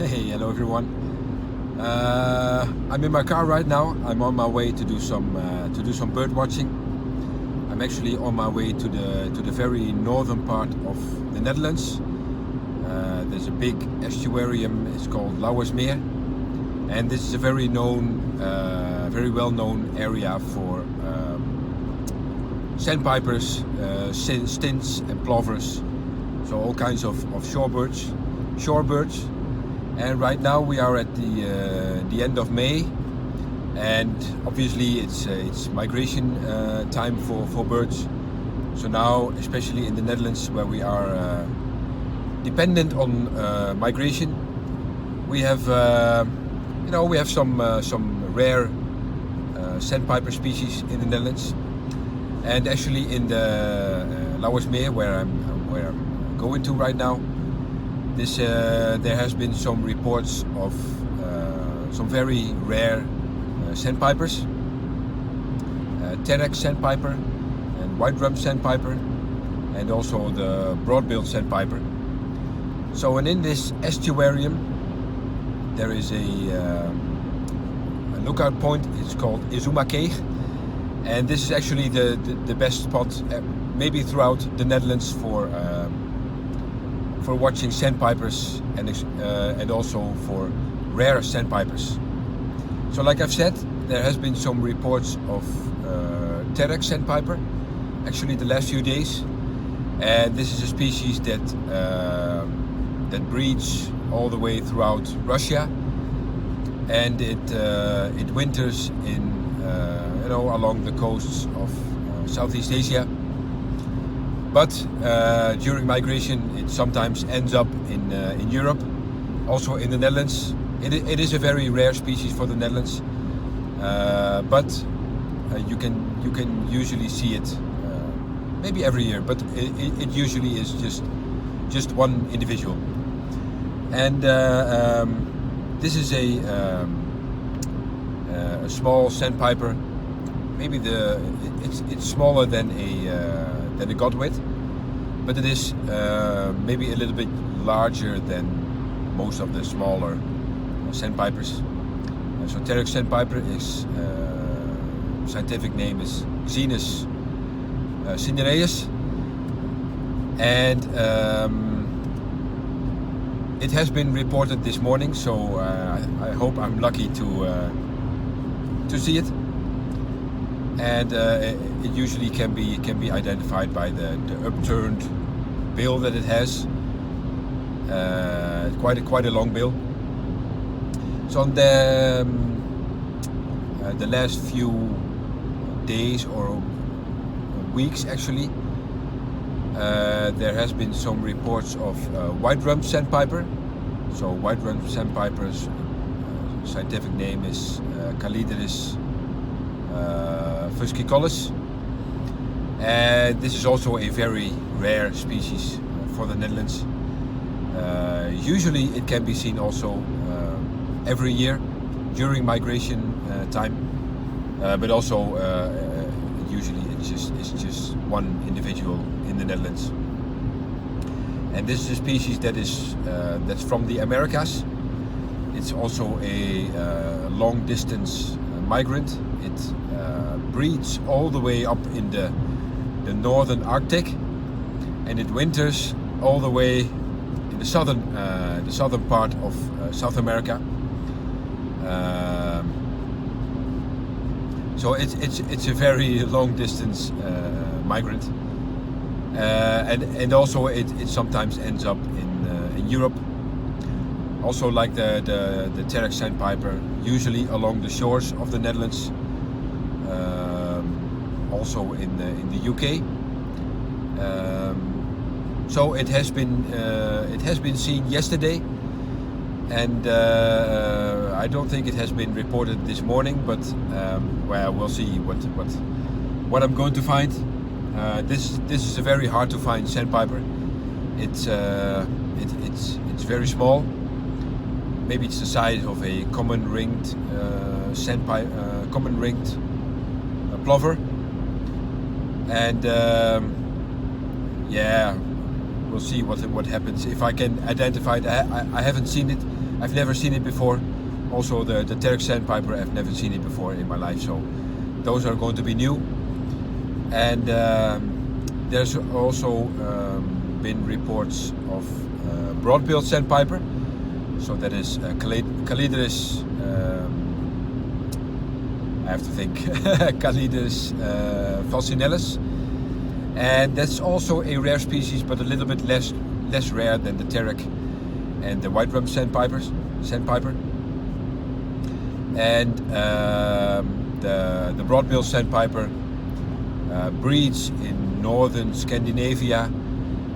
Hey, hello everyone. I'm in my car right now. I'm on my way to do some bird watching. I'm actually on my way to the very northern part of the Netherlands. There's a big estuarium. It's called Lauwersmeer, and this is a very well-known area for sandpipers, stints, and plovers. So all kinds of shorebirds. And right now we are at the end of May, and obviously it's migration time for birds. So now, especially in the Netherlands, where we are dependent on migration, we have some rare sandpiper species in the Netherlands, and actually in the Lauwersmeer, where I'm going to right now. There has been some reports of some very rare sandpipers, Terex sandpiper and white-rump sandpiper, and also the broad-billed sandpiper. So, and in this estuarium there is a lookout point. It's called Izumakeeg, and this is actually the best spot maybe throughout the Netherlands for watching sandpipers and also for rare sandpipers. So, like I've said, there has been some reports of Terex sandpiper actually the last few days, and this is a species that breeds all the way throughout Russia, and it winters in along the coasts of Southeast Asia. But during migration, it sometimes ends up in Europe, also in the Netherlands. It is a very rare species for the Netherlands, but you can usually see it maybe every year. But it usually is just one individual. And this is a small sandpiper. Maybe it's smaller than a godwit, but it is maybe a little bit larger than most of the smaller sandpipers. So Terex sandpiper is scientific name is Xenus cinereus, and it has been reported this morning. So I hope I'm lucky to see it. And it usually can be identified by the upturned bill that it has, quite a long bill. So on the last few days or weeks, actually, there has been some reports of white-rump sandpiper. So white-rump sandpiper's scientific name is Callidaris fuscicollis, and this is also a very rare species for the Netherlands. Usually it can be seen also every year during migration time, but also usually it's just one individual in the Netherlands. And this is a species that's from the Americas. It's also a long distance migrant. It breeds all the way up in the northern Arctic, and it winters all the way in the southern part of South America. So it's a very long distance migrant, and also it sometimes ends up in Europe. Also, like the Terex sandpiper, usually along the shores of the Netherlands, also in the UK. So it has been seen yesterday, and I don't think it has been reported this morning. But well, we'll see what I'm going to find. This is a very hard to find sandpiper. It's very small. Maybe it's the size of a common ringed plover, and yeah, we'll see what happens if I can identify it. I haven't seen it. I've never seen it before. Also the Terek sandpiper, I've never seen it before in my life, so those are going to be new. And there's also been reports of broad-billed sandpiper, so that is Calidris, I have to think, Calidris falcinellus, and that's also a rare species, but a little bit less rare than the Terek and the white-rump sandpiper. And the broad-billed sandpiper breeds in northern Scandinavia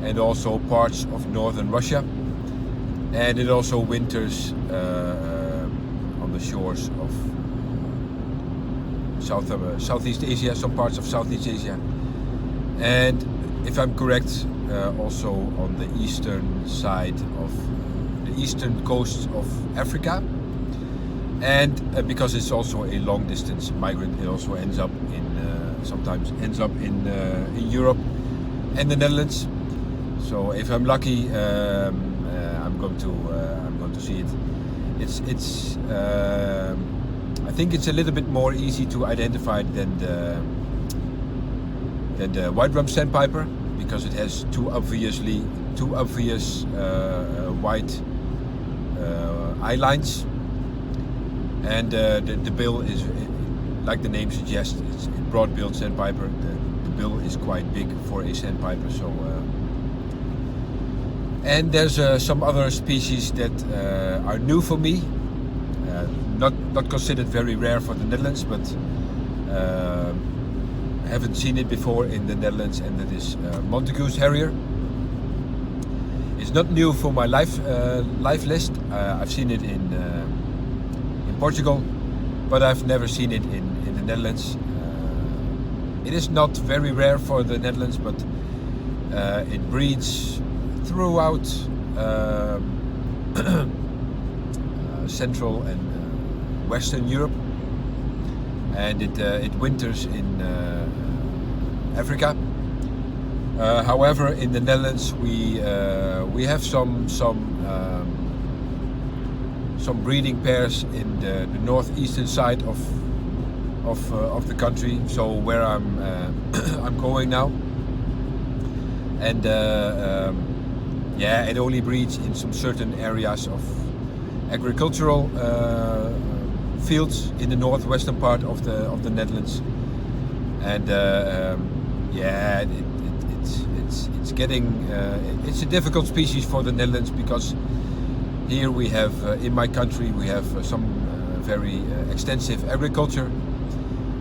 and also parts of northern Russia, and it also winters on the shores of Southeast Asia, some parts of Southeast Asia, and if I'm correct, also on the eastern side of the eastern coast of Africa. And because it's also a long distance migrant, it also ends up sometimes ends up in Europe and the Netherlands. So if I'm lucky, I'm going to see it. It's I think it's a little bit more easy to identify than the white-rump sandpiper, because it has two obvious white eye lines, and the bill is, like the name suggests, it's a broad-billed sandpiper. The bill is quite big for a sandpiper. So, and there's some other species that are new for me, not considered very rare for the Netherlands, but I haven't seen it before in the Netherlands, and that is Montagu's harrier. It's not new for my life list. I've seen it in Portugal, but I've never seen it in the Netherlands. It is not very rare for the Netherlands, but it breeds throughout Central and Western Europe, and it winters in Africa. However, in the Netherlands we have some breeding pairs in the northeastern side of the country. So where I'm I'm going now, and yeah, it only breeds in some certain areas of agricultural fields in the northwestern part of the Netherlands, and yeah, it's getting it's a difficult species for the Netherlands, because here we have in my country we have some very extensive agriculture,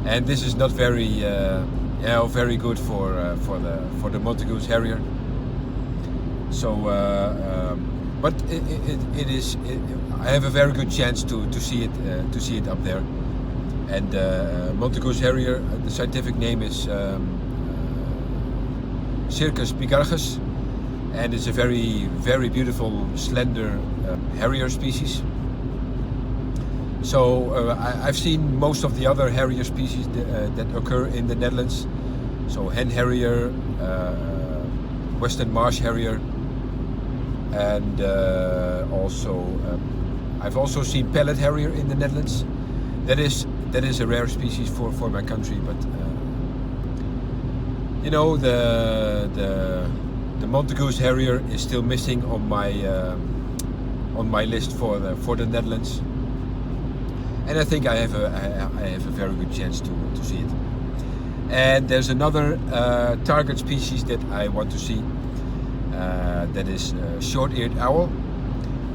and this is not very very good for the Montagu's harrier. So but it is. I have a very good chance to see it up there. And Montagu's harrier, the scientific name is Circus pigargus, and it's a very beautiful, slender harrier species. So I've seen most of the other harrier species that occur in the Netherlands. So hen harrier, western marsh harrier, and also I've also seen pellet harrier in the Netherlands. That is a rare species for my country, but you know, the Montagu's harrier is still missing on my list for the Netherlands, and I think I have a very good chance to see it. And there's another target species that I want to see. That is short-eared owl.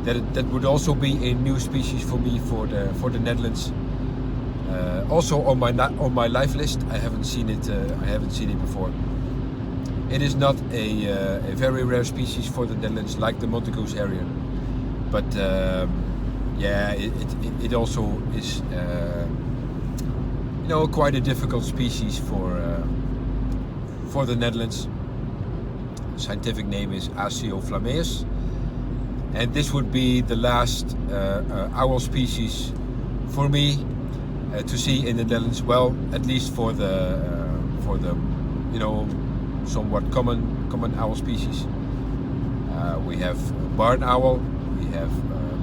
That would also be a new species for me for the Netherlands. Also on my life list. I haven't seen it before. It is not a very rare species for the Netherlands like the Montagu's harrier, but yeah, it also is you know, quite a difficult species for the Netherlands. The scientific name is Acioflammeus, and this would be the last owl species for me to see in the Netherlands. Well, at least for the you know, somewhat common owl species. We have barn owl, we have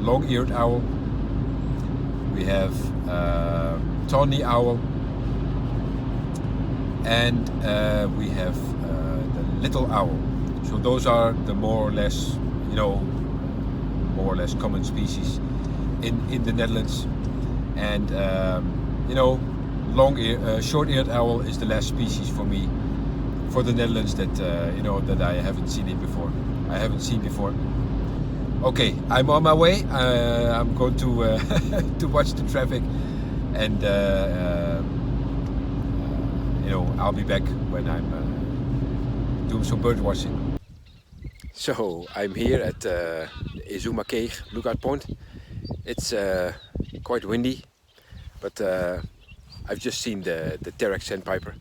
long-eared owl. We have tawny owl, and we have the little owl. So those are the more or less, common species in the Netherlands. And short-eared owl is the last species for me, for the Netherlands, that that I haven't seen before. Okay, I'm on my way. I'm going to to watch the traffic, and I'll be back when I'm doing some bird watching. So I'm here at Izuma Cave lookout point. It's quite windy, but I've just seen the Terex sandpiper.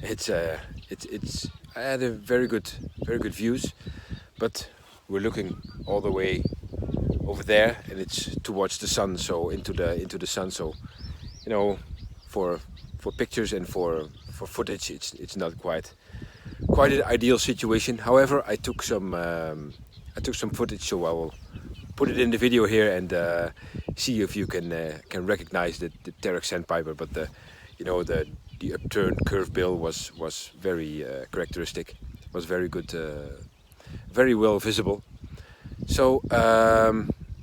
It's I had a very good views, but we're looking all the way over there, and it's towards the sun, so into the sun. So for pictures and for footage, it's not quite an ideal situation. However, I took some footage, so I will put it in the video here and see if you can recognize the Terex sandpiper. But the upturned curved bill was very characteristic. It was very good, very well visible. So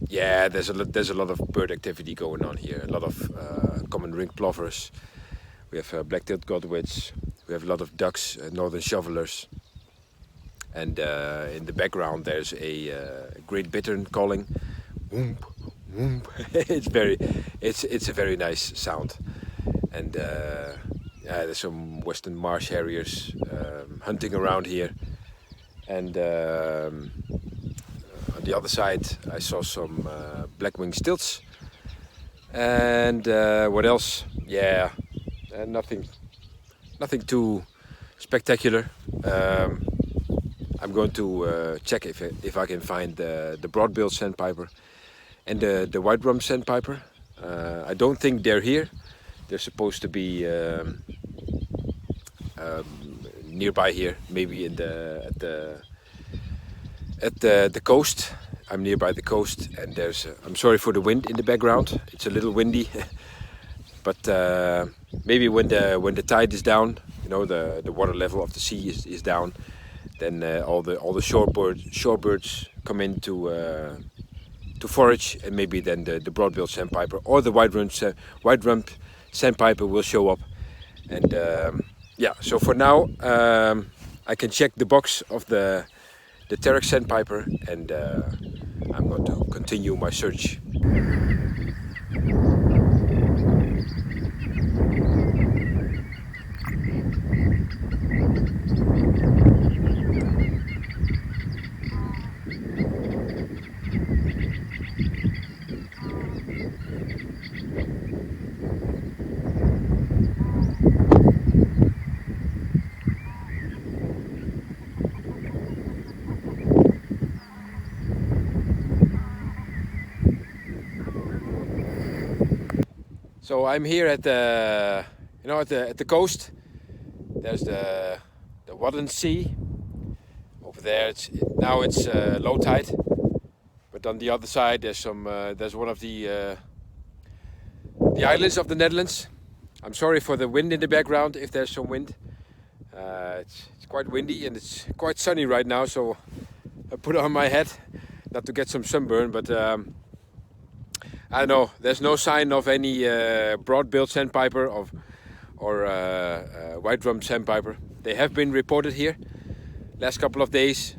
yeah, there's a lot of bird activity going on here. A lot of common ringed plovers. We have black-tailed godwits. We have a lot of ducks, northern shovelers, and in the background there's a great bittern calling. Whoomp, whoomp. It's a very nice sound, and there's some western marsh harriers hunting around here, and on the other side I saw some black-winged stilts, and what else? Yeah, nothing too spectacular. I'm going to check if I can find the broad-billed sandpiper and the white-rump sandpiper. I don't think they're here. They're supposed to be nearby here, maybe at the coast. I'm nearby the coast, and I'm sorry for the wind in the background. It's a little windy, but maybe when the tide is down, the water level of the sea is down, then all the shorebirds come in to forage, and maybe then the broad-billed sandpiper or the white-rump sandpiper will show up. And yeah, so for now I can check the box of the Terex sandpiper, and I'm going to continue my search. So I'm here at the at the coast. There's the Vogelen Sea over there. Now it's low tide, but on the other side there's one of the islands of the Netherlands. I'm sorry for the wind in the background if there's some wind. It's quite windy and it's quite sunny right now, so I put it on my head not to get some sunburn, but I don't know, there's no sign of any broad-billed sandpiper or white-rump sandpiper. They have been reported here last couple of days,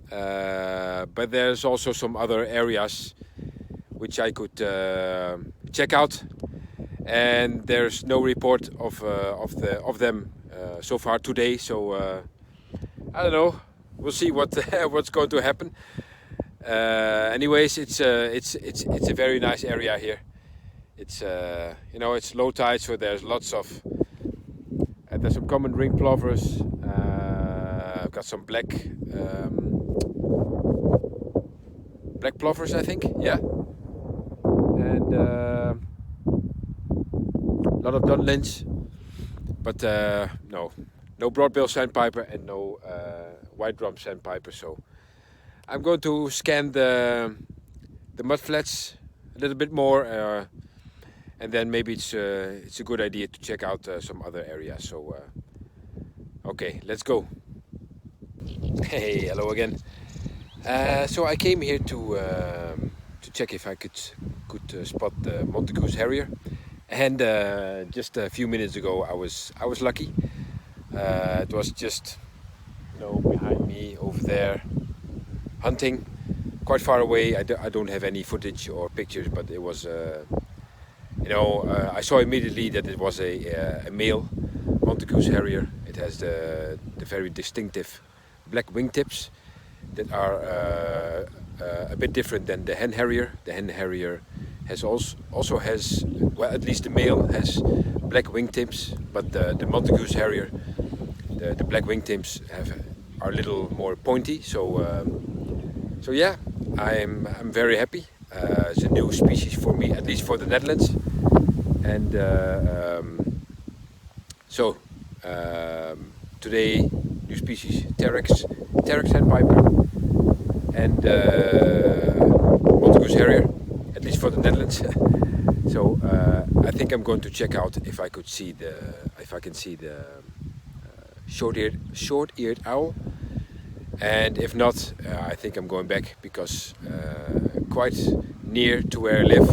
but there's also some other areas which I could check out, and there's no report of them so far today. So I don't know. We'll see what's going to happen. Anyways, it's a very nice area here. It's it's low tide, so there's lots of there's some common ringed plovers. I've got some black plovers, I think. Yeah, and a lot of dunlins, but no broad-billed sandpiper and no white-rump sandpiper. So I'm going to scan the the mud flats a little bit more, and then maybe it's a good idea to check out some other areas. So okay, let's go. Hey, hello again. So I came here to check if I could spot the Montagu's Harrier, and just a few minutes ago I was lucky. It was just behind me over there hunting, quite far away. I don't have any footage or pictures, but it was I saw immediately that it was a male Montagu's Harrier. It has the very distinctive black wingtips that are a bit different than the hen harrier. The hen harrier also has, well, at least the male has black wingtips, but the Montagu's Harrier, the black wingtips are a little more pointy. So yeah, I'm very happy. It's a new species for me, at least for the Netherlands, and today new species Terex sandpiper and Montagu's Harrier, at least for the Netherlands. So I think I'm going to check out if I can see the short-eared owl, and if not, I think I'm going back, because quite near to where I live,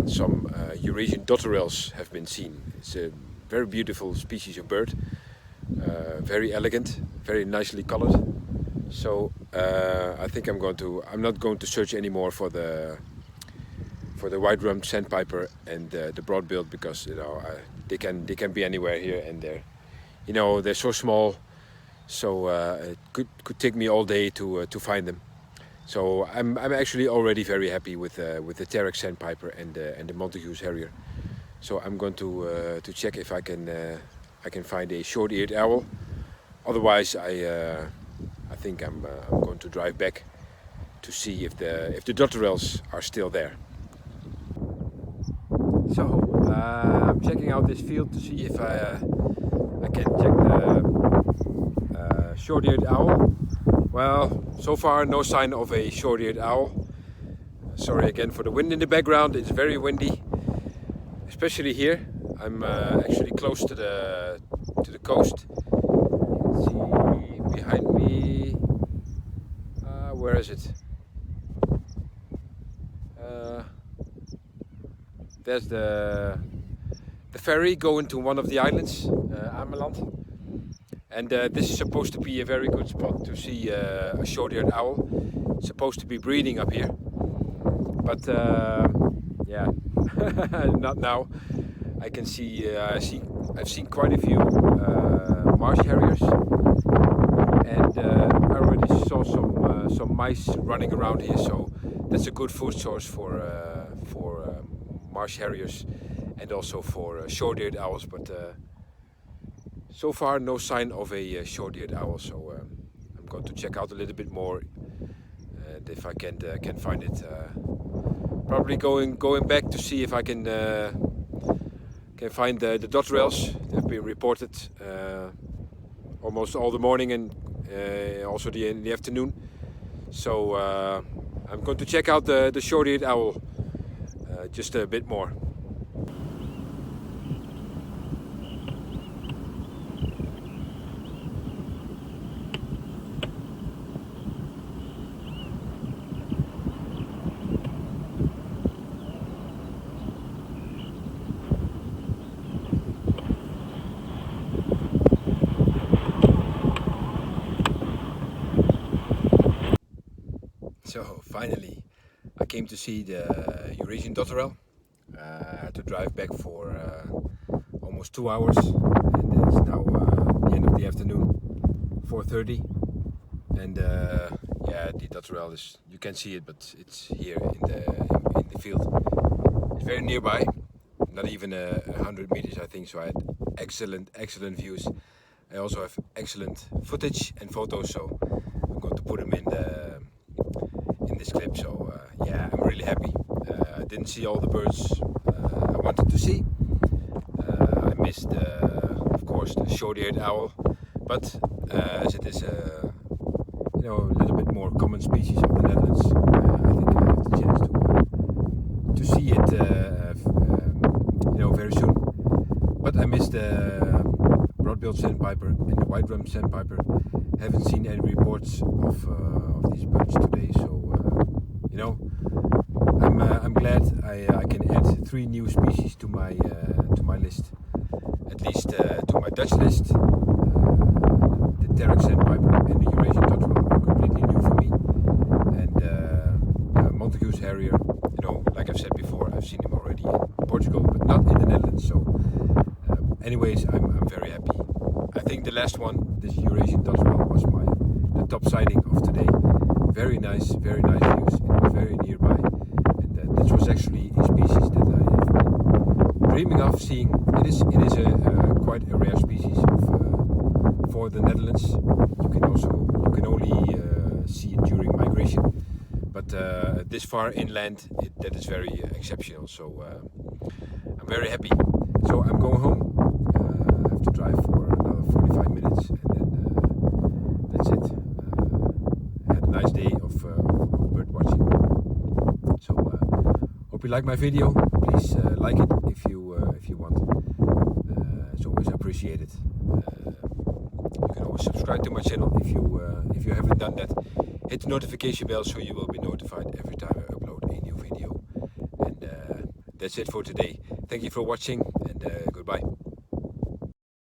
some Eurasian dotterels have been seen. It's a very beautiful species of bird, very elegant, very nicely colored. So I think I'm not going to search anymore for the white-rumped sandpiper and the broadbill, because they can be anywhere here, and they're so small. So it could take me all day to find them. So I'm actually already very happy with the Terex sandpiper and the Montagu's Harrier. So I'm going to check if I can find a short-eared owl. Otherwise, I think I'm going to drive back to see if the dotterels are still there. So I'm checking out this field to see if I can check the short-eared owl. Well, so far no sign of a short-eared owl. Sorry again for the wind in the background. It's very windy, especially here. I'm actually close to the coast. You can see behind me. Where is it? There's the ferry going to one of the islands, Ameland. And this is supposed to be a very good spot to see a short-eared owl. It's supposed to be breeding up here, but yeah, not now. I can see. I've seen quite a few marsh harriers, and I already saw some mice running around here. So that's a good food source for marsh harriers, and also for short-eared owls. But so far, no sign of a short-eared owl, so I'm going to check out a little bit more, and if I can find it, probably going back to see if I can find the dotterels. They've been reported almost all the morning and also in the afternoon. So I'm going to check out the short-eared owl just a bit more. So finally, I came to see the Eurasian dotterel. I had to drive back for almost 2 hours, and it's now the end of the afternoon, 4:30. And yeah, the dotterel is, you can see it, but it's here in the field. It's very nearby, not even 100 meters, I think. So I had excellent views. I also have excellent footage and photos, so I'm going to put them in this clip. So yeah, I'm really happy. I didn't see all the birds I wanted to see. I missed, of course, the short-eared owl, but as it is a little bit more common species of the Netherlands. I think I have the chance to see it very soon. But I missed the broad-billed sandpiper and the white-rump sandpiper. Haven't seen any reports of these birds today, so I'm glad I can add 3 new species to my list, at least to my Dutch list. The Terek sandpiper and the Eurasian dotterel are completely new for me, and the Montagu's harrier. Like I've said before, I've seen him already in Portugal, but not in the Netherlands. So, anyways, I'm very happy. I think the last one, this Eurasian dotterel, was the top sighting of today. Very nice views. It was very nearby, and this was actually a species that I have been dreaming of seeing. It is quite a rare species for the Netherlands. You can only see it during migration, but this far inland, that is very exceptional. So I'm very happy. So I'm going home. I have to drive for another 45 minutes, and then that's it. I had a nice day of bird watching. So hope you like my video. Please like it if you want. It's always appreciated. You can always subscribe to my channel if you haven't done that. Hit the notification bell so you will be notified every time I upload a new video. And that's it for today. Thank you for watching, and goodbye.